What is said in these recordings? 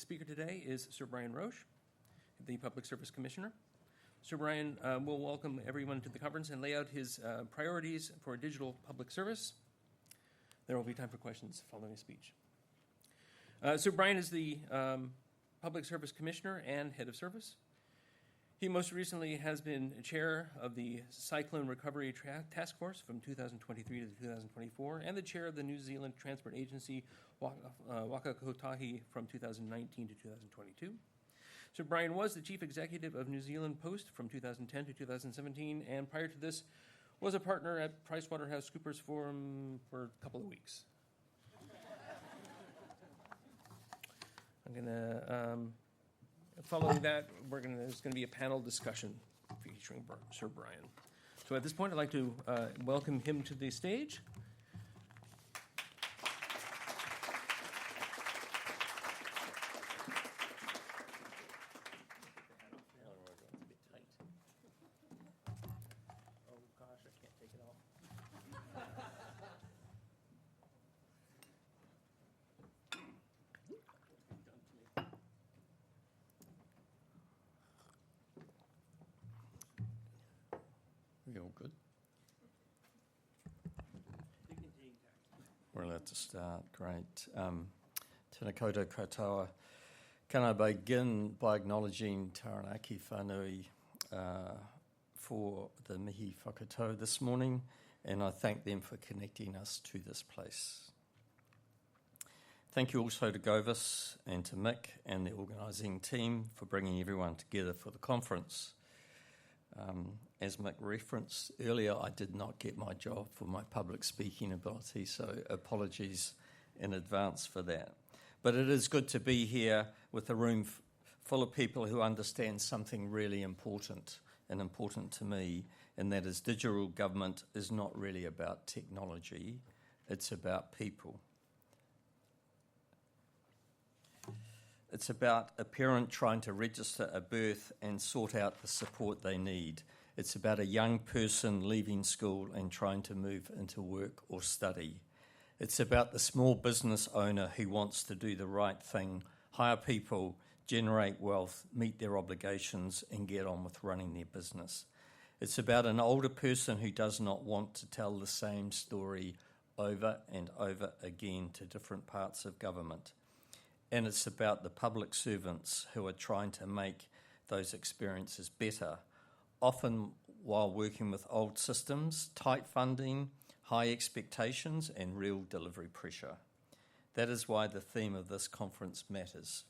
speaker today is Sir Brian Roche, the Public Service Commissioner. Sir Brian will welcome everyone to the conference and lay out his priorities for digital public service. There will be time for questions following his speech. Sir Brian is the Public Service Commissioner and Head of Service. He most recently has been chair of the Cyclone Recovery Taskforce from 2023 to 2024 and the chair of the New Zealand Transport Agency Waka Kotahi from 2019 to 2022. Sir Brian was the Chief Executive of New Zealand Post from 2010 to 2017, and prior to this was a partner at PricewaterhouseCoopers for a couple of weeks. Following that, there's going to be a panel discussion featuring Sir Brian. So at this point, I'd like to welcome him to the stage. We all good? We're allowed to start. Great. Tēnā koutou katoa. Can I begin by acknowledging Taranaki whānui for the mihi whakatau this morning, and I thank them for connecting us to this place. Thank you also to Govis and to Mick and the organising team for bringing everyone together for the conference. As Mick referenced earlier, I did not get my job for my public speaking ability, so apologies in advance for that. But it is good to be here with a room full of people who understand something really important and important to me, and that is digital government is not really about technology, it's about people. It's about a parent trying to register a birth and sort out the support they need. It's about a young person leaving school and trying to move into work or study. It's about the small business owner who wants to do the right thing, hire people, generate wealth, meet their obligations, and get on with running their business. It's about an older person who does not want to tell the same story over and over again to different parts of government. And it's about the public servants who are trying to make those experiences better, often while working with old systems, tight funding, high expectations, and real delivery pressure. That is why the theme of this conference matters.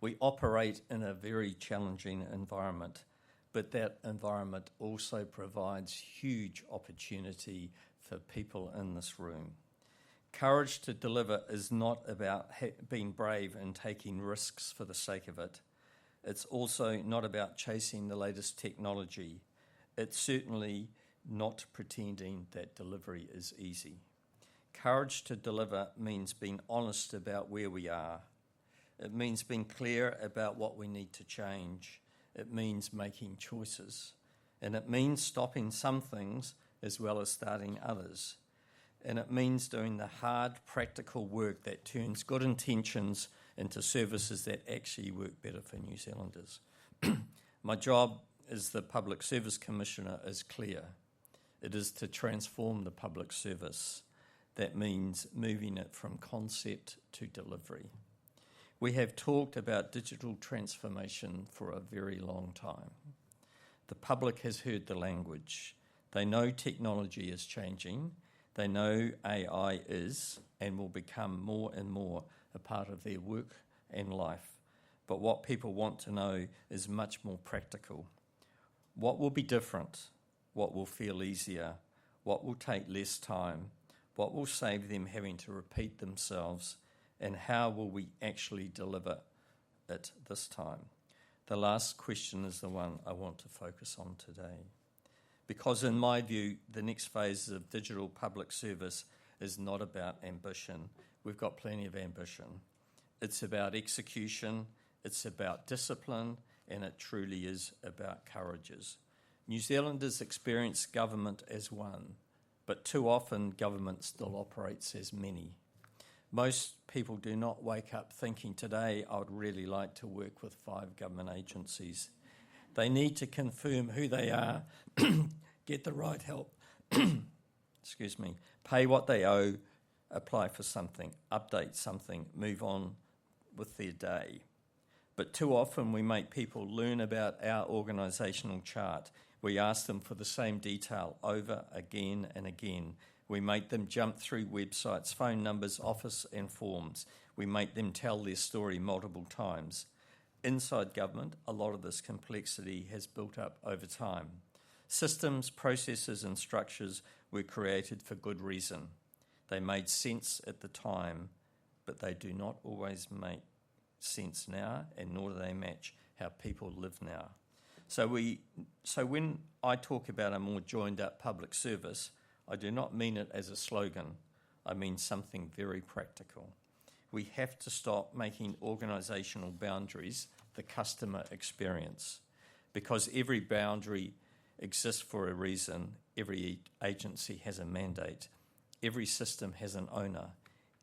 We operate in a very challenging environment, but that environment also provides huge opportunity for people in this room. Courage to deliver is not about being brave and taking risks for the sake of it. It's also not about chasing the latest technology. It's certainly not pretending that delivery is easy. Courage to deliver means being honest about where we are. It means being clear about what we need to change. It means making choices. And it means stopping some things as well as starting others. And it means doing the hard, practical work that turns good intentions into services that actually work better for New Zealanders. My job as the Public Service Commissioner is clear. It is to transform the public service. That means moving it from concept to delivery. We have talked about digital transformation for a very long time. The public has heard the language. They know technology is changing. They know AI is and will become more and more a part of their work and life. But what people want to know is much more practical. What will be different? What will feel easier? What will take less time? What will save them having to repeat themselves? And how will we actually deliver it this time? The last question is the one I want to focus on today. Because in my view, the next phase of digital public service is not about ambition. We've got plenty of ambition. It's about execution, it's about discipline, and it truly is about courages. New Zealanders experience government as one, but too often government still operates as many. Most people do not wake up thinking, today I would really like to work with 5 government agencies. They need to confirm who they are, get the right help, pay what they owe, apply for something, update something, move on with their day. But too often we make people learn about our organisational chart. We ask them for the same detail over, again and again. We make them jump through websites, phone numbers, office and forms. We make them tell their story multiple times. Inside government, a lot of this complexity has built up over time. Systems, processes and structures were created for good reason. They made sense at the time, but they do not always make sense now, and nor do they match how people live now. So when I talk about a more joined up public service, I do not mean it as a slogan. I mean something very practical. We have to stop making organisational boundaries the customer experience, because every boundary exists for a reason. Every agency has a mandate. Every system has an owner.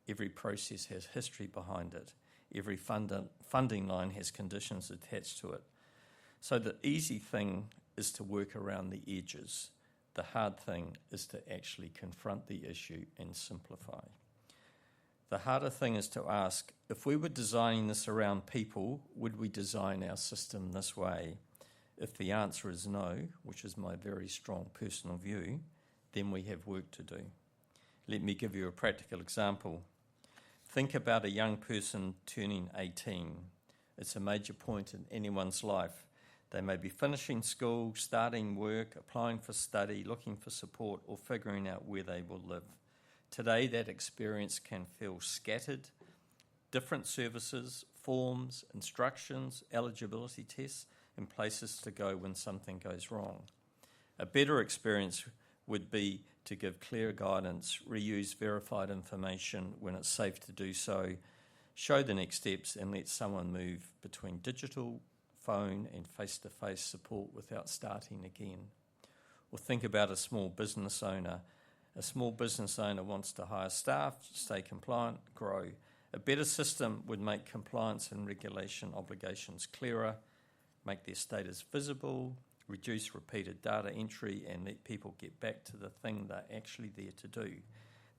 Every process has history behind it. Every funding line has conditions attached to it. So the easy thing is to work around the edges. The hard thing is to actually confront the issue and simplify. The harder thing is to ask, if we were designing this around people, would we design our system this way? If the answer is no, which is my very strong personal view, then we have work to do. Let me give you a practical example. Think about a young person turning 18. It's a major point in anyone's life. They may be finishing school, starting work, applying for study, looking for support, or figuring out where they will live. Today, that experience can feel scattered. Different services, forms, instructions, eligibility tests, and places to go when something goes wrong. A better experience would be to give clear guidance, reuse verified information when it's safe to do so, show the next steps, and let someone move between digital, phone and face-to-face support without starting again. Or think about a small business owner. A small business owner wants to hire staff, stay compliant, grow. A better system would make compliance and regulation obligations clearer, make their status visible, reduce repeated data entry, and let people get back to the thing they're actually there to do.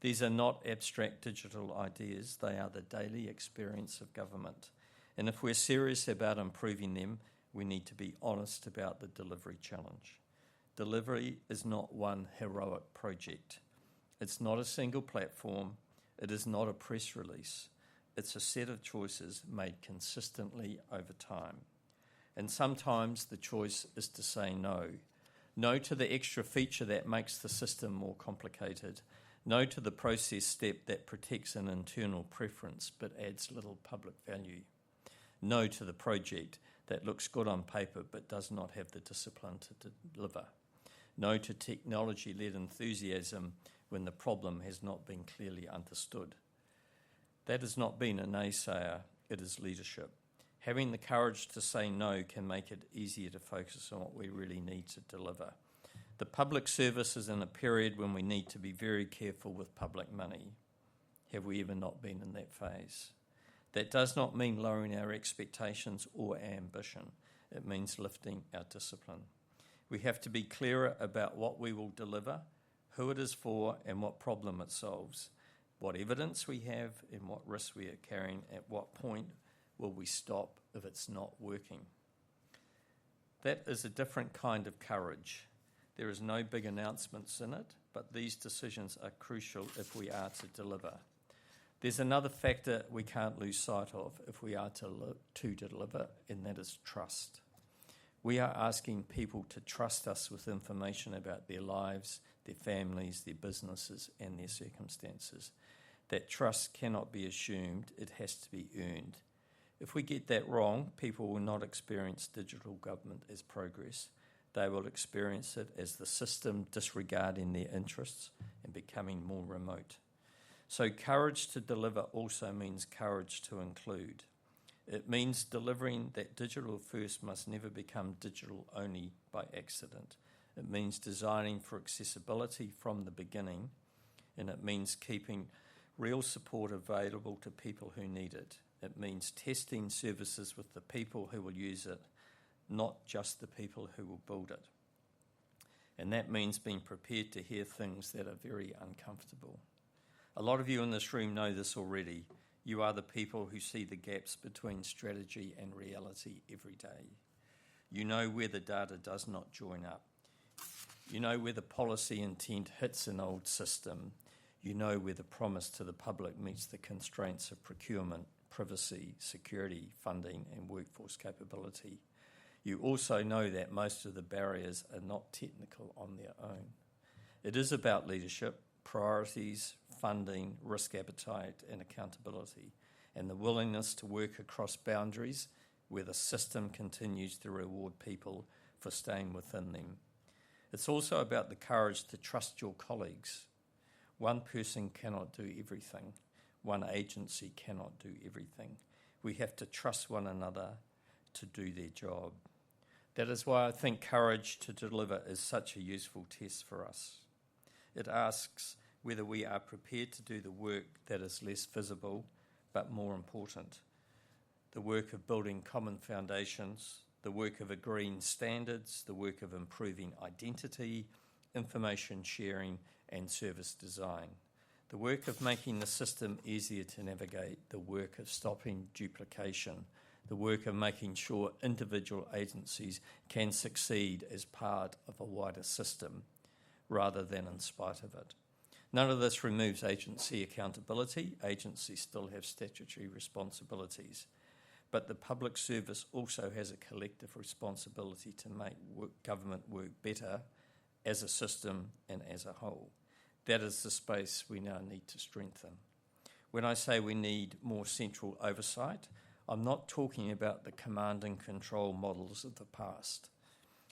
These are not abstract digital ideas, they are the daily experience of government. And if we're serious about improving them, we need to be honest about the delivery challenge. Delivery is not one heroic project. It's not a single platform. It is not a press release. It's a set of choices made consistently over time. And sometimes the choice is to say no. No to the extra feature that makes the system more complicated. No to the process step that protects an internal preference but adds little public value. No to the project that looks good on paper but does not have the discipline to deliver. No to technology-led enthusiasm when the problem has not been clearly understood. That has not been a naysayer, it is leadership. Having the courage to say no can make it easier to focus on what we really need to deliver. The public service is in a period when we need to be very careful with public money. Have we ever not been in that phase? That does not mean lowering our expectations or ambition. It means lifting our discipline. We have to be clearer about what we will deliver, who it is for, and what problem it solves, what evidence we have, and what risks we are carrying. At what point will we stop if it's not working? That is a different kind of courage. There is no big announcements in it, but these decisions are crucial if we are to deliver. There's another factor we can't lose sight of if we are to deliver, and that is trust. We are asking people to trust us with information about their lives, their families, their businesses, and their circumstances. That trust cannot be assumed, it has to be earned. If we get that wrong, people will not experience digital government as progress. They will experience it as the system disregarding their interests and becoming more remote. So courage to deliver also means courage to include. It means delivering that digital first must never become digital only by accident. It means designing for accessibility from the beginning, and it means keeping real support available to people who need it. It means testing services with the people who will use it, not just the people who will build it. And that means being prepared to hear things that are very uncomfortable. A lot of you in this room know this already. You are the people who see the gaps between strategy and reality every day. You know where the data does not join up. You know where the policy intent hits an old system. You know where the promise to the public meets the constraints of procurement, privacy, security, funding, and workforce capability. You also know that most of the barriers are not technical on their own. It is about leadership, priorities, funding, risk appetite, and accountability, and the willingness to work across boundaries where the system continues to reward people for staying within them. It's also about the courage to trust your colleagues. One person cannot do everything. One agency cannot do everything. We have to trust one another to do their job. That is why I think courage to deliver is such a useful test for us. It asks whether we are prepared to do the work that is less visible but more important. The work of building common foundations, the work of agreeing standards, the work of improving identity, information sharing, and service design. The work of making the system easier to navigate, the work of stopping duplication, the work of making sure individual agencies can succeed as part of a wider system rather than in spite of it. None of this removes agency accountability. Agencies still have statutory responsibilities. But the public service also has a collective responsibility to make government work better as a system and as a whole. That is the space we now need to strengthen. When I say we need more central oversight, I'm not talking about the command and control models of the past.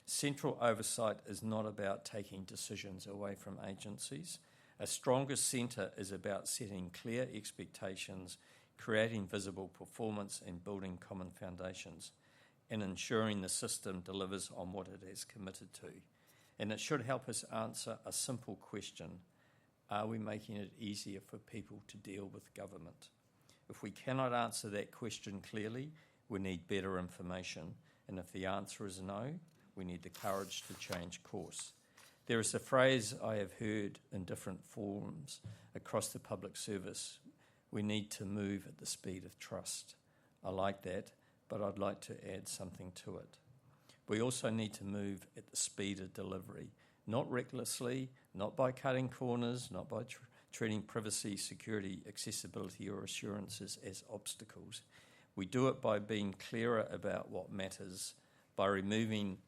Central oversight is not about taking decisions away from agencies. A stronger centre is about setting clear expectations, creating visible performance and building common foundations, and ensuring the system delivers on what it has committed to. And it should help us answer a simple question: are we making it easier for people to deal with government? If we cannot answer that question clearly, we need better information. And if the answer is no, we need the courage to change course. There is a phrase I have heard in different forums across the public service: we need to move at the speed of trust. I like that, but I'd like to add something to it. We also need to move at the speed of delivery, not recklessly, not by cutting corners, not by treating privacy, security, accessibility or assurances as obstacles. We do it by being clearer about what matters, by removing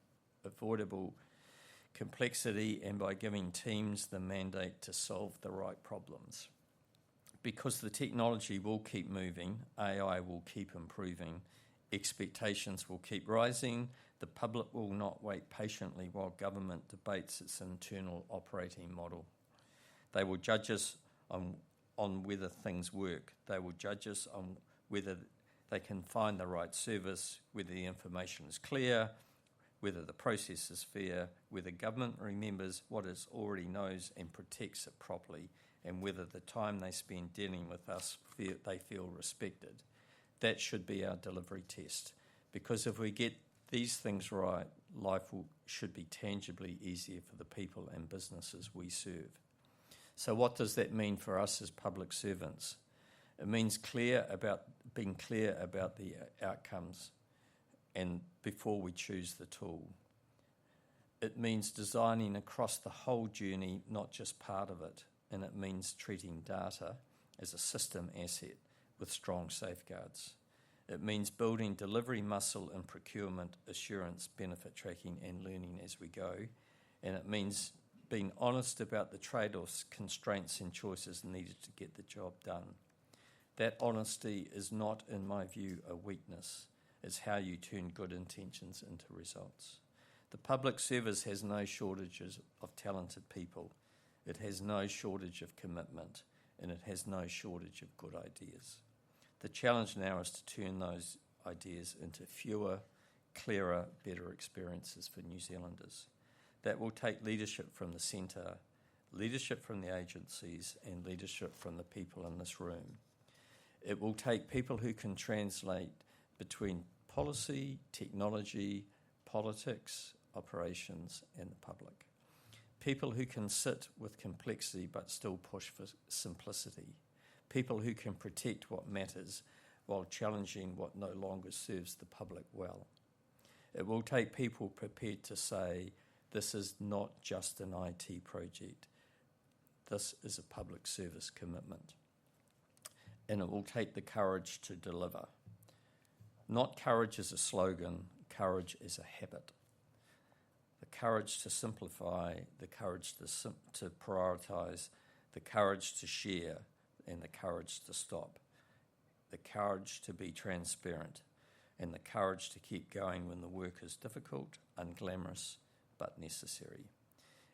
avoidable complexity, and by giving teams the mandate to solve the right problems. Because the technology will keep moving, AI will keep improving, expectations will keep rising, the public will not wait patiently while government debates its internal operating model. They will judge us on whether things work. They will judge us on whether they can find the right service, whether the information is clear, whether the process is fair, whether government remembers what it already knows and protects it properly, and whether the time they spend dealing with us, they feel respected. That should be our delivery test, because if we get these things right, life should be tangibly easier for the people and businesses we serve. So what does that mean for us as public servants? It means being clear about the outcomes and before we choose the tool. It means designing across the whole journey, not just part of it. And it means treating data as a system asset with strong safeguards. It means building delivery muscle in procurement, assurance, benefit tracking and learning as we go. And it means being honest about the trade-offs, constraints and choices needed to get the job done. That honesty is not, in my view, a weakness. It's how you turn good intentions into results. The public service has no shortages of talented people. It has no shortage of commitment, and it has no shortage of good ideas. The challenge now is to turn those ideas into fewer, clearer, better experiences for New Zealanders. That will take leadership from the centre, leadership from the agencies and leadership from the people in this room. It will take people who can translate between policy, technology, politics, operations, and the public. People who can sit with complexity but still push for simplicity. People who can protect what matters while challenging what no longer serves the public well. It will take people prepared to say, this is not just an IT project. This is a public service commitment. And it will take the courage to deliver. Not courage as a slogan, courage as a habit. The courage to simplify, the courage to prioritise, the courage to share, and the courage to stop. The courage to be transparent, and the courage to keep going when the work is difficult, unglamorous, but necessary.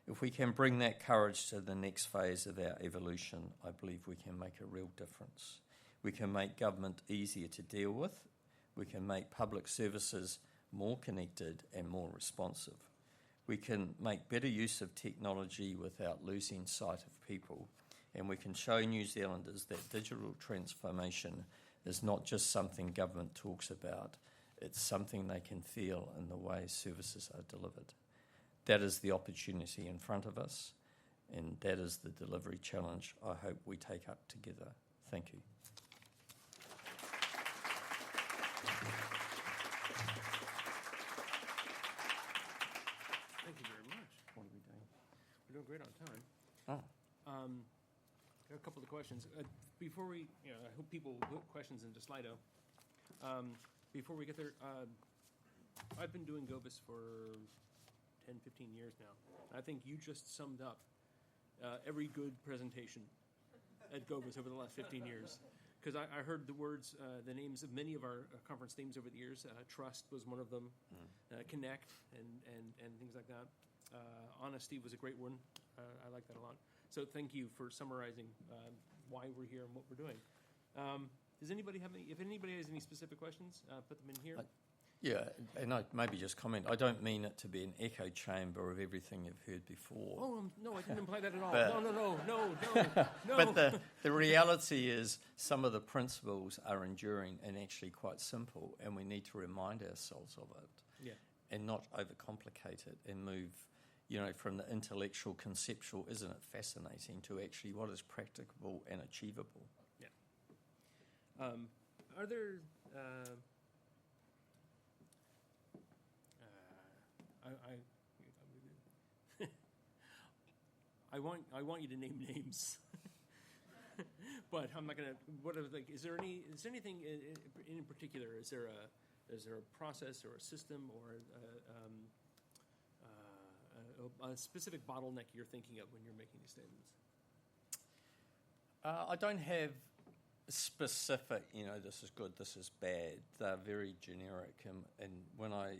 If we can bring that courage to the next phase of our evolution, I believe we can make a real difference. We can make government easier to deal with. We can make public services more connected and more responsive. We can make better use of technology without losing sight of people. And we can show New Zealanders that digital transformation is not just something government talks about, it's something they can feel in the way services are delivered. That is the opportunity in front of us, and that is the delivery challenge I hope we take up together. Thank you. Thank you very much. What are we doing? We're doing great on time. Oh. Got a couple of questions. Before we, I hope people put questions into Slido. Before we get there, I've been doing Govis for 10, 15 years now. I think you just summed up every good presentation at Govis over the last 15 years. Because I heard the words, the names of many of our conference themes over the years. Trust was one of them. Connect and things like that. Honesty was a great one. I like that a lot. So thank you for summarizing why we're here and what we're doing. Does anybody have any? If anybody has any specific questions, put them in here. Yeah, and I maybe just comment. I don't mean it to be an echo chamber of everything you've heard before. Oh no, I didn't imply that at all. But, No. But the reality is, some of the principles are enduring and actually quite simple, and we need to remind ourselves of it. Yeah. And not overcomplicate it and move, from the intellectual, conceptual, isn't it fascinating, to actually what is practicable and achievable. Yeah. Are there... I want you to name names, but I'm not gonna. Is there anything in particular? Is there a process or a system or a specific bottleneck you're thinking of when you're making these statements? I don't have specific. This is good, this is bad. They're very generic, and when I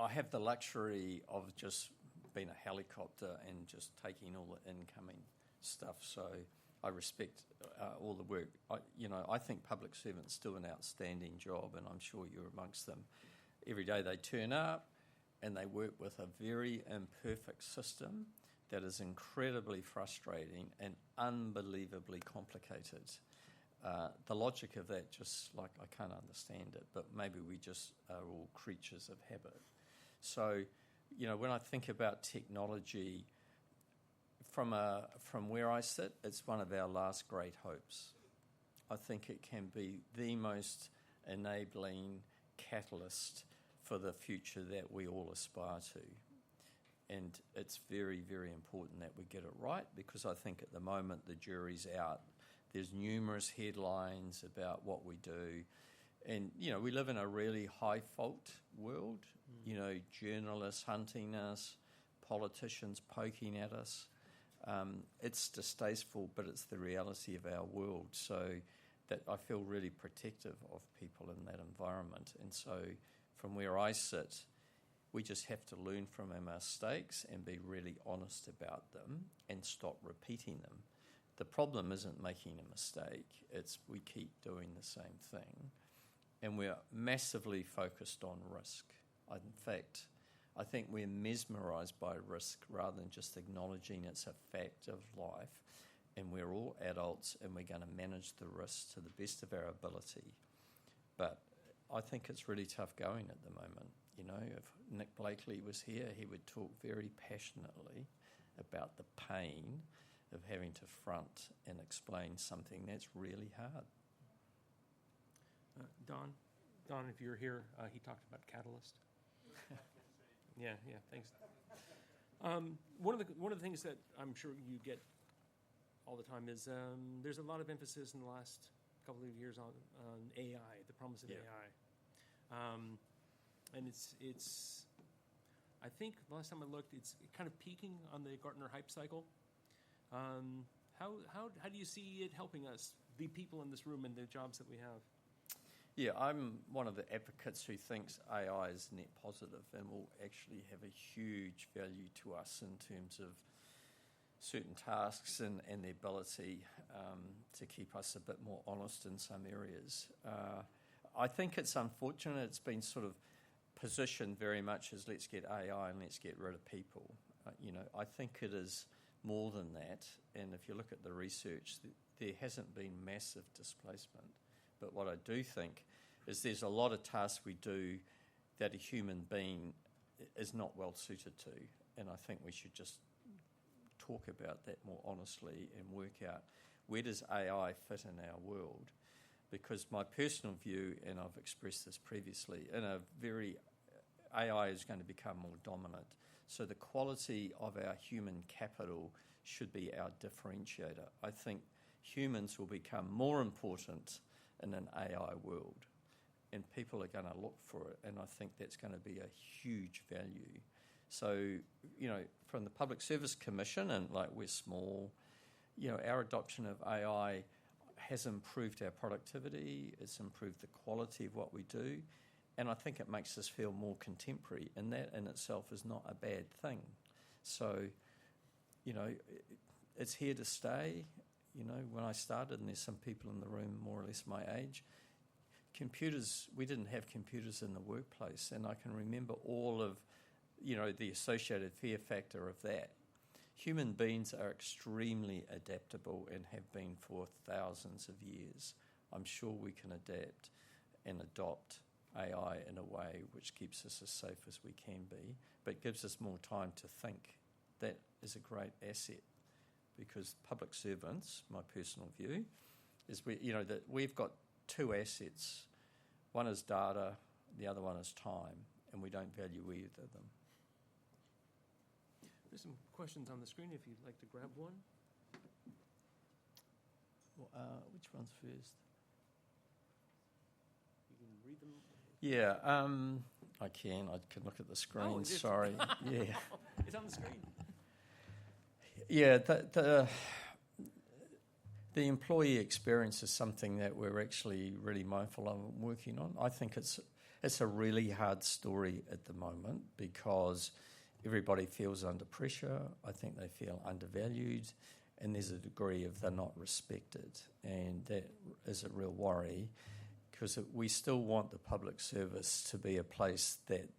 have the luxury of just being a helicopter and just taking all the incoming stuff, so I respect all the work. I think public servants do an outstanding job, and I'm sure you're amongst them. Every day they turn up and they work with a very imperfect system that is incredibly frustrating and unbelievably complicated. The logic of that, just like I can't understand it, but maybe we just are all creatures of habit. So, when I think about technology, from where I sit, it's one of our last great hopes. I think it can be the most enabling catalyst for the future that we all aspire to. And it's very, very important that we get it right, because I think at the moment the jury's out. There's numerous headlines about what we do. And, we live in a really high-fault world. Journalists hunting us, politicians poking at us. It's distasteful, but it's the reality of our world. So that I feel really protective of people in that environment. And so from where I sit, we just have to learn from our mistakes and be really honest about them and stop repeating them. The problem isn't making a mistake, it's we keep doing the same thing. And we're massively focused on risk. In fact, I think we're mesmerised by risk rather than just acknowledging it's a fact of life, and we're all adults and we're going to manage the risks to the best of our ability. But I think it's really tough going at the moment. You know, if Nick Blakely was here, he would talk very passionately about the pain of having to front and explain something that's really hard. Don, if you're here, he talked about Catalyst. Yeah, thanks. One of the things that I'm sure you get all the time is there's a lot of emphasis in the last couple of years on AI, the promise of AI, and it's. I think the last time I looked, it's kind of peaking on the Gartner hype cycle. How do you see it helping us, the people in this room, and the jobs that we have? Yeah, I'm one of the advocates who thinks AI is net positive and will actually have a huge value to us in terms of certain tasks and the ability to keep us a bit more honest in some areas. I think it's unfortunate it's been sort of positioned very much as let's get AI and let's get rid of people. I think it is more than that, and if you look at the research, there hasn't been massive displacement. But what I do think is there's a lot of tasks we do that a human being is not well suited to, and I think we should just talk about that more honestly and work out where does AI fit in our world. Because my personal view, and I've expressed this previously, AI is going to become more dominant. So the quality of our human capital should be our differentiator. I think humans will become more important in an AI world, and people are going to look for it, and I think that's going to be a huge value. So, from the Public Service Commission, and we're small, our adoption of AI has improved our productivity, it's improved the quality of what we do, and I think it makes us feel more contemporary, and that in itself is not a bad thing. So, it's here to stay. When I started, and there's some people in the room more or less my age, we didn't have computers in the workplace, and I can remember all of, the associated fear factor of that. Human beings are extremely adaptable and have been for thousands of years. I'm sure we can adapt and adopt AI in a way which keeps us as safe as we can be, but gives us more time to think. That is a great asset, because public servants, my personal view, is that we've got two assets. One is data, the other one is time, and we don't value either of them. There's some questions on the screen if you'd like to grab one. Well, which one's first? You can read them. Yeah, I can look at the screen, sorry. Yeah. It's on the screen. Yeah, the employee experience is something that we're actually really mindful of and working on. I think it's a really hard story at the moment because everybody feels under pressure. I think they feel undervalued, and there's a degree of they're not respected, and that is a real worry, because we still want the public service to be a place that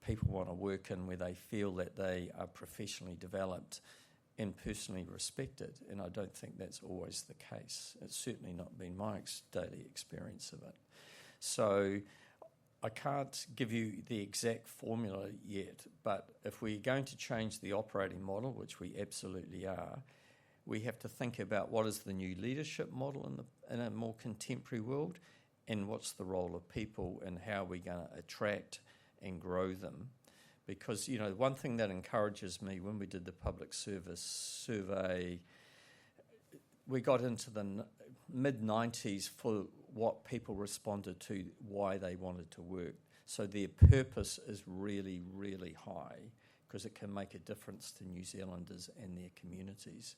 people want to work in, where they feel that they are professionally developed and personally respected, and I don't think that's always the case. It's certainly not been my daily experience of it. So I can't give you the exact formula yet, but if we're going to change the operating model, which we absolutely are, we have to think about what is the new leadership model in a more contemporary world, and what's the role of people and how we're going to attract and grow them. Because, one thing that encourages me, when we did the public service survey, we got into the mid-90s for what people responded to, why they wanted to work. So their purpose is really, really high, because it can make a difference to New Zealanders and their communities.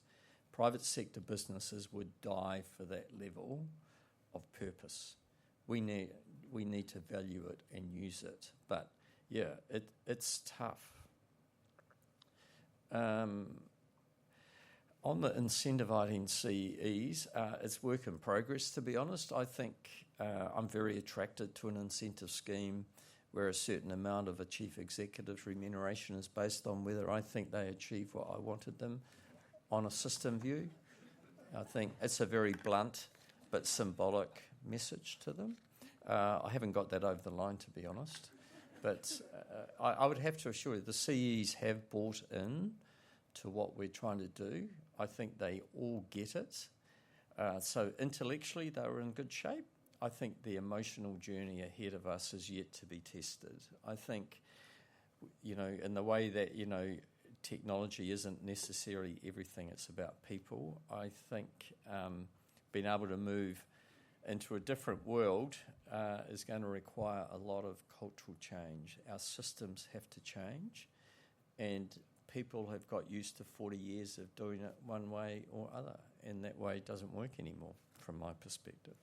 Private sector businesses would die for that level of purpose. We need to value it and use it, but yeah, it's tough. On the incentivising CEs, it's work in progress, to be honest. I think I'm very attracted to an incentive scheme where a certain amount of a chief executive's remuneration is based on whether I think they achieve what I wanted them on a system view. I think it's a very blunt but symbolic message to them. I haven't got that over the line, to be honest. But I would have to assure you the CEs have bought in to what we're trying to do. I think they all get it. So intellectually, they were in good shape. I think the emotional journey ahead of us is yet to be tested. I think, in the way that, technology isn't necessarily everything, it's about people. I think being able to move into a different world is going to require a lot of cultural change. Our systems have to change, and people have got used to 40 years of doing it one way or other, and that way doesn't work anymore from my perspective.